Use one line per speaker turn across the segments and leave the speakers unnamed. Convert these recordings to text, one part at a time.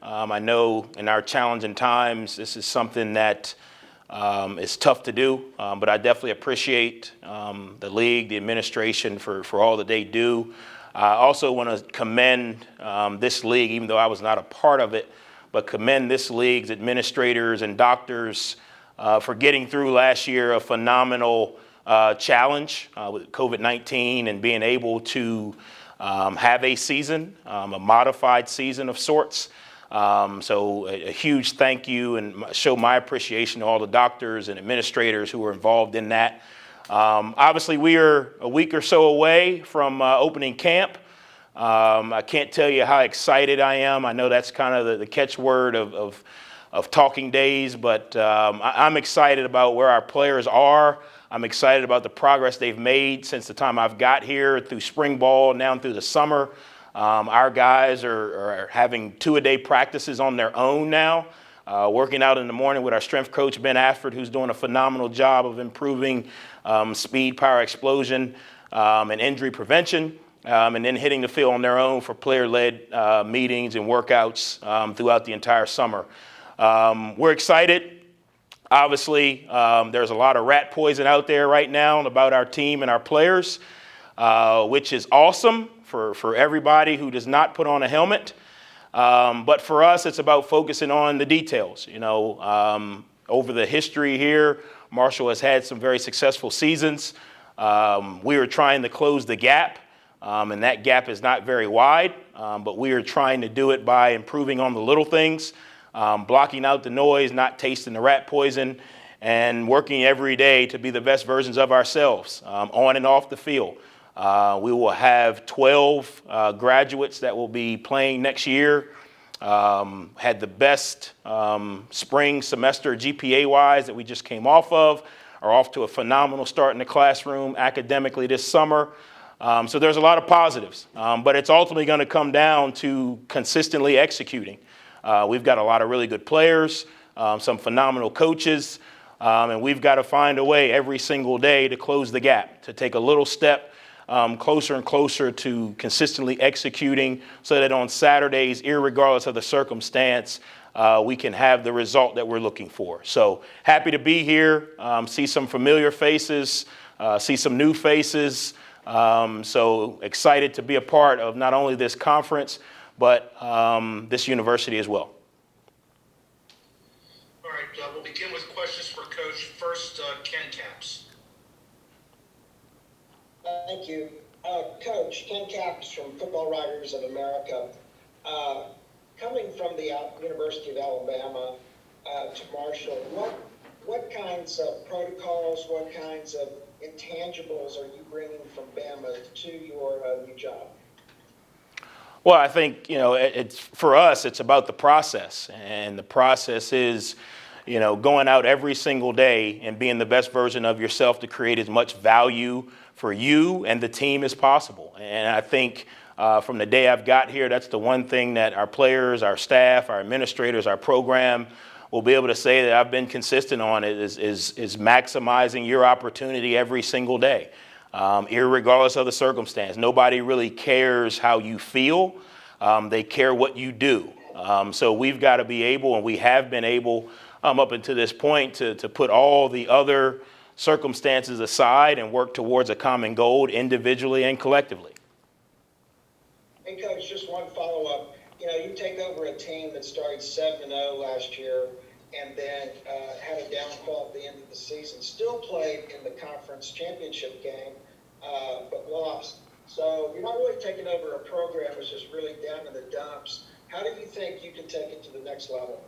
I know in our challenging times, this is something that is tough to do, but I definitely appreciate the league, the administration for all that they do. I also want to commend this league, even though I was not a part of it, but commend this league's administrators and doctors for getting through last year a phenomenal challenge with COVID-19 and being able to have a season, a modified season of sorts. So a huge thank you and show my appreciation to all the doctors and administrators who were involved in that. Obviously, we are a week or so away from opening camp. I can't tell you how excited I am. I know that's kind of the catchword of talking days, but I'm excited about where our players are. I'm excited about the progress they've made since the time I've got here through spring ball, now through the summer. Our guys are having 2-a-day practices on their own now, working out in the morning with our strength coach, Ben Afford, who's doing a phenomenal job of improving speed, power, explosion, and injury prevention, and then hitting the field on their own for player-led meetings and workouts throughout the entire summer. We're excited. Obviously, there's a lot of rat poison out there right now about our team and our players, which is awesome for everybody who does not put on a helmet. But for us, it's about focusing on the details. You know, over the history here, Marshall has had some very successful seasons. We are trying to close the gap, and that gap is not very wide, but we are trying to do it by improving on the little things, blocking out the noise, not tasting the rat poison, and working every day to be the best versions of ourselves on and off the field. We will have 12 graduates that will be playing next year. Had the best spring semester GPA-wise that we just came off of, are off to a phenomenal start in the classroom academically this summer. So there's a lot of positives, but it's ultimately going to come down to consistently executing. We've got a lot of really good players, some phenomenal coaches, and we've got to find a way every single day to close the gap, to take a little step closer and closer to consistently executing so that on Saturdays, irregardless of the circumstance, we can have the result that we're looking for. So happy to be here, see some familiar faces, see some new faces. So excited to be a part of not only this conference, but this university as well.
All right, we'll begin with questions for Coach. First, Ken Capps.
Thank you. Coach, Ken Capps from Football Writers of America. Coming from the University of Alabama to Marshall, what kinds of protocols, what kinds of intangibles are you bringing from Bama to your new job?
Well, I think, you know, it's for us, it's about the process. And the process is, you know, going out every single day and being the best version of yourself to create as much value for you and the team as possible. And I think from the day I've got here, that's the one thing that our players, our staff, our administrators, our program will be able to say that I've been consistent on is maximizing your opportunity every single day, irregardless of the circumstance. Nobody really cares how you feel. They care what you do. So we've got to be able, and we have been able up until this point, to put all the other circumstances aside and work towards a common goal individually and collectively.
Hey, Coach, just one follow-up. You know, you take over a team that started 7-0 last year and then had a downfall at the end of the season, still played in the conference championship game, but lost. So you're not really taking over a program that's just really down in the dumps. How do you think you can take it to the next level?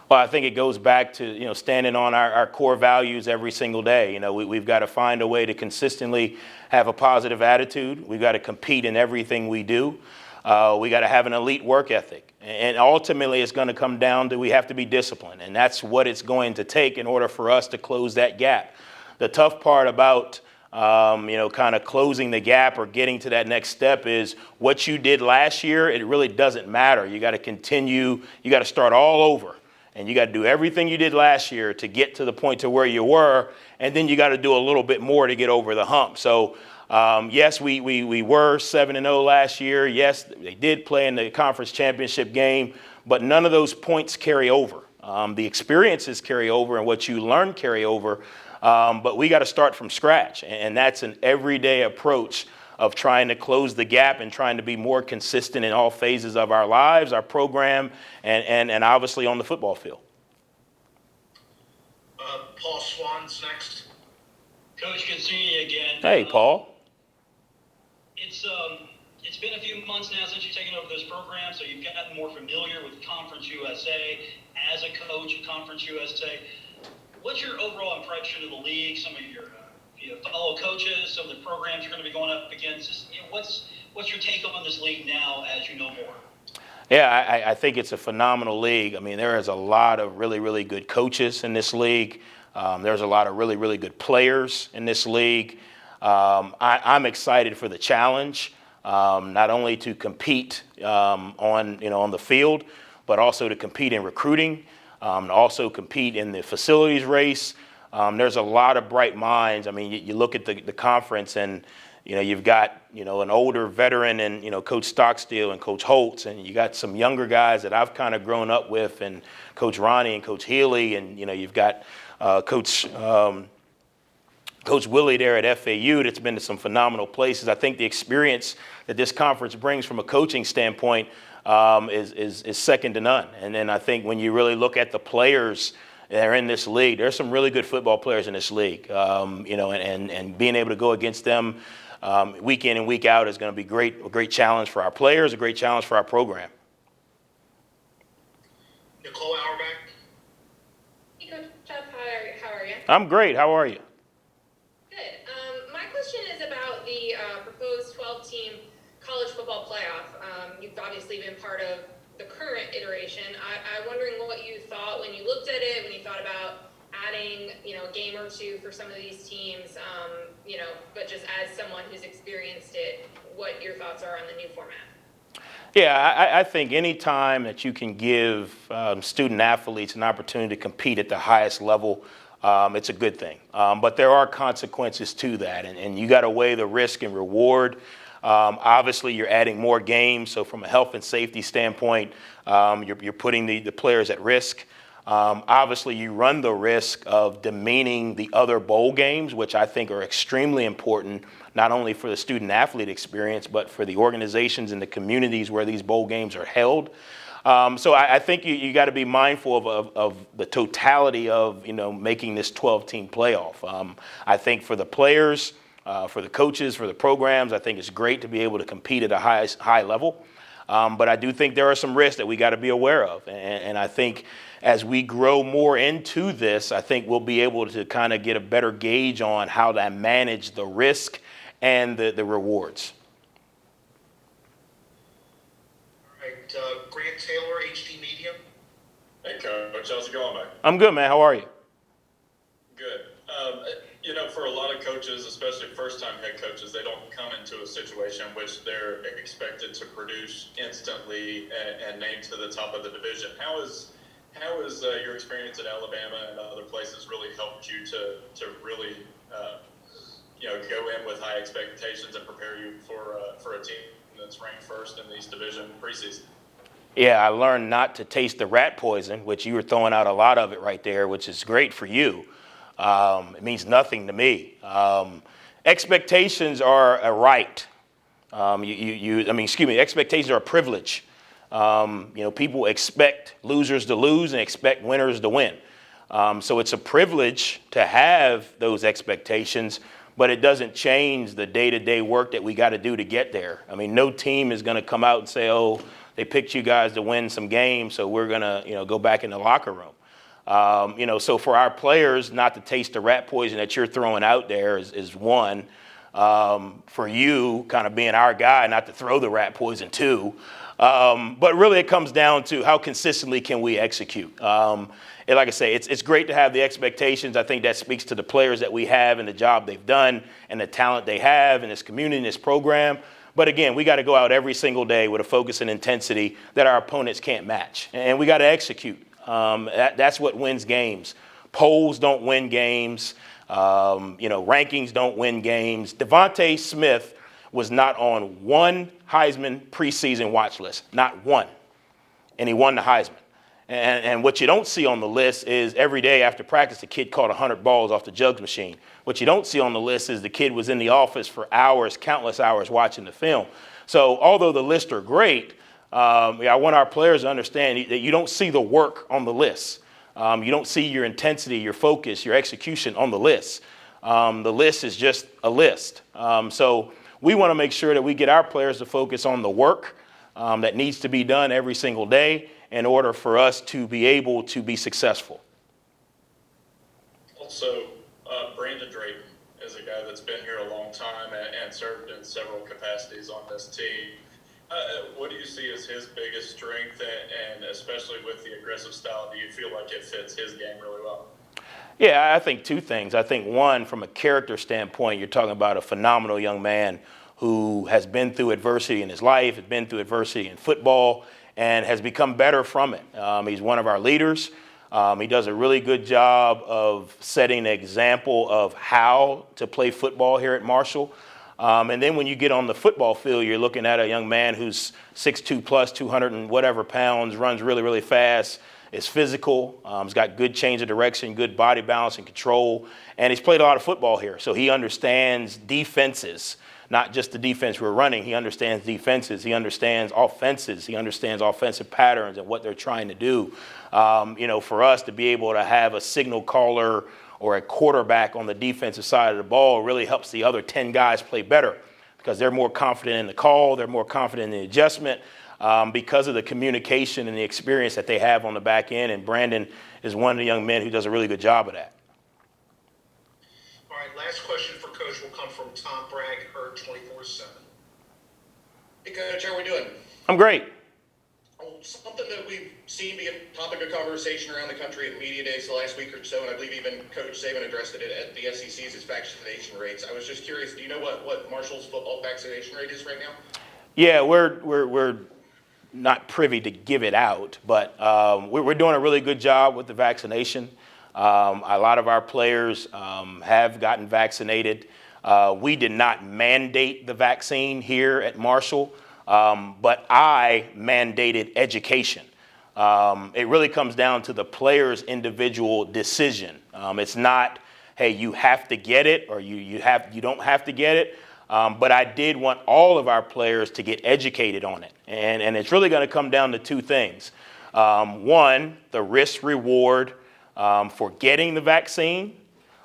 Well, I think it goes back to, you know, standing on our core values every single day. You know, we've got to find a way to consistently have a positive attitude. We've got to compete in everything we do. We got to have an elite work ethic. And ultimately, it's going to come down to we have to be disciplined. And that's what it's going to take in order for us to close that gap. The tough part about, you know, kind of closing the gap or getting to that next step is what you did last year, it really doesn't matter. You got to continue. You got to start all over. And you got to do everything you did last year to get to the point to where you were, and then you got to do a little bit more to get over the hump. So Yes, we were 7-0 last year. Yes, they did play in the conference championship game, but none of those points carry over. The experiences carry over and what you learn carry over, but we got to start from scratch. And that's an everyday approach of trying to close the gap and trying to be more consistent in all phases of our lives, our program, and obviously on the football field.
Paul Swan's next.
Coach, good seeing you again.
Hey, Paul.
It's been a few months now since you've taken over this program, so you've gotten more familiar with Conference USA as a coach at Conference USA. What's your overall impression of the league? Some of your fellow coaches, some of the programs you're going to be going up against. Just, what's your take on this league now as you know more?
Yeah, I think it's a phenomenal league. I mean, there is a lot of really, really good coaches in this league. There's a lot of really, really good players in this league. I'm excited for the challenge, not only to compete on the field, but also to compete in recruiting, also compete in the facilities race. There's a lot of bright minds. I mean, you look at the conference, and you've got an older veteran and Coach Stockstill and Coach Holtz, and you got some younger guys that I've kind of grown up with, and Coach Ronnie and Coach Healy, and you've got Coach Willie there at FAU that's been to some phenomenal places. I think the experience that this conference brings from a coaching standpoint is second to none. And then I think when you really look at the players that are in this league, there's some really good football players in this league. And being able to go against them week in and week out is going to be a great challenge for our players, a great challenge for our program.
Nicole Auerbach.
Hey, Coach Huff, how are you?
I'm great. How are you?
Good. My question is about the proposed 12-team college football playoff. You've obviously been part of the current iteration. I'm wondering what you thought when you looked at it, when you thought about adding, a game or two for some of these teams, but just as someone who's experienced it, what your thoughts are on the new format.
Yeah, I think any time that you can give student athletes an opportunity to compete at the highest level, it's a good thing. But there are consequences to that, and you got to weigh the risk and reward. Obviously, you're adding more games, so from a health and safety standpoint, you're putting the players at risk. Obviously, you run the risk of demeaning the other bowl games, which I think are extremely important, not only for the student-athlete experience, but for the organizations and the communities where these bowl games are held. So I think you got to be mindful of the totality of making this 12-team playoff. I think for the players, for the coaches, for the programs, I think it's great to be able to compete at a high level. But I do think there are some risks that we got to be aware of. And I think as we grow more into this, I think we'll be able to kind of get a better gauge on how to manage the risk and the rewards.
All right, Grant Taylor, HD Media.
Hey, Coach. How's it going, Mike?
I'm good, man. How are you?
Good. For a lot of coaches, especially first-time head coaches, they don't come into a situation in which they're expected to produce instantly and named to the top of the division. How is your experience at Alabama and other places really helped you to really go in with high expectations and prepare you for a team that's ranked first in the East Division preseason?
Yeah, I learned not to taste the rat poison, which you were throwing out a lot of it right there, which is great for you. It means nothing to me. Expectations are a right. Expectations are a privilege. People expect losers to lose and expect winners to win. So it's a privilege to have those expectations, but it doesn't change the day-to-day work that we got to do to get there. I mean, no team is going to come out and say, oh, they picked you guys to win some games, so we're going to, go back in the locker room. So for our players not to taste the rat poison that you're throwing out there is one. For you kind of being our guy, not to throw the rat poison too. But really it comes down to how consistently can we execute. And like I say, it's great to have the expectations. I think that speaks to the players that we have and the job they've done and the talent they have in this community, in this program. But again, we got to go out every single day with a focus and intensity that our opponents can't match. And we got to execute. That's what wins games. Polls don't win games. Rankings don't win games. Devontae Smith was not on one Heisman preseason watch list, not one. And he won the Heisman. And what you don't see on the list is every day after practice, the kid caught 100 balls off the jugs machine. What you don't see on the list is the kid was in the office for hours, countless hours watching the film. So although the lists are great, I want our players to understand that you don't see the work on the list. You don't see your intensity, your focus, your execution on the list. The list is just a list. So we want to make sure that we get our players to focus on the work that needs to be done every single day in order for us to be able to be successful.
Also, Brandon Drayton is a guy that's been here a long time and served in several capacities on this team. What do you see as his biggest strength, and especially with the aggressive style, do you feel like it fits his game really well?
Yeah, I think two things. I think one, from a character standpoint, you're talking about a phenomenal young man who has been through adversity in his life, has been through adversity in football, and has become better from it. He's one of our leaders. He does a really good job of setting an example of how to play football here at Marshall. And then when you get on the football field, you're looking at a young man who's 6'2 plus, 200 and whatever pounds, runs really, really fast, is physical, he's got good change of direction, good body balance and control, and he's played a lot of football here. So he understands defenses, not just the defense we're running. He understands defenses. He understands offenses. He understands offensive patterns and what they're trying to do. For us to be able to have a signal caller or a quarterback on the defensive side of the ball really helps the other 10 guys play better because they're more confident in the call. They're more confident in the adjustment because of the communication and the experience that they have on the back end. And Brandon is one of the young men who does a really good job of that.
All right, last question for Coach will come from Tom Bragg, Herd 24/7.
Hey, Coach, how are we doing?
I'm great.
Something that we've seen be a topic of conversation around the country at media days the last week or so, and I believe even Coach Saban addressed it at the SEC's, is vaccination rates. I was just curious, do you know what Marshall's football vaccination rate is right now?
Yeah, we're not privy to give it out, but we're doing a really good job with the vaccination. A lot of our players have gotten vaccinated. We did not mandate the vaccine here at Marshall, but I mandated education. It really comes down to the player's individual decision. It's not, hey, you have to get it or you don't have to get it. But I did want all of our players to get educated on it. And it's really going to come down to two things. One, the risk reward for getting the vaccine,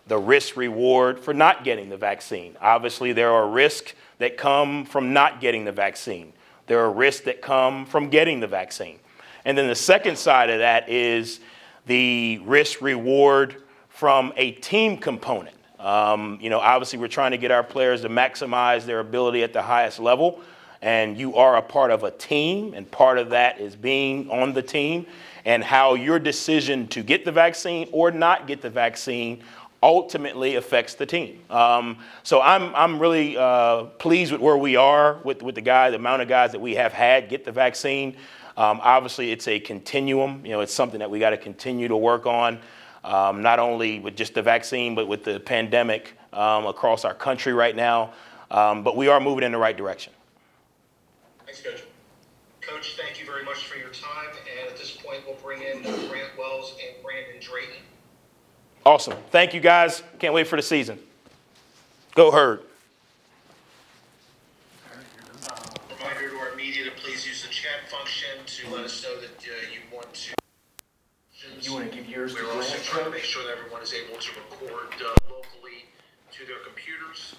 the risk reward for not getting the vaccine. Obviously, there are risks that come from not getting the vaccine. There are risks that come from getting the vaccine. And then the second side of that is the risk reward from a team component. Obviously we're trying to get our players to maximize their ability at the highest level, and you are a part of a team, and part of that is being on the team and how your decision to get the vaccine or not get the vaccine ultimately affects the team. So I'm really pleased with where we are with the amount of guys that we have had get the vaccine. Obviously it's a continuum. It's something that we got to continue to work on. Not only with just the vaccine, but with the pandemic across our country right now. But we are moving in the right direction.
Thanks, Coach.
Coach, thank you very much for your time. And at this point, we'll bring in Grant Wells and Brandon Drayton.
Awesome. Thank you, guys. Can't wait for the season. Go Herd.
Reminder to our media to please use the chat function to let us know that you want to.
You want to give yours to
We're also
Grant?
trying to make sure that everyone is able to record locally to their computers.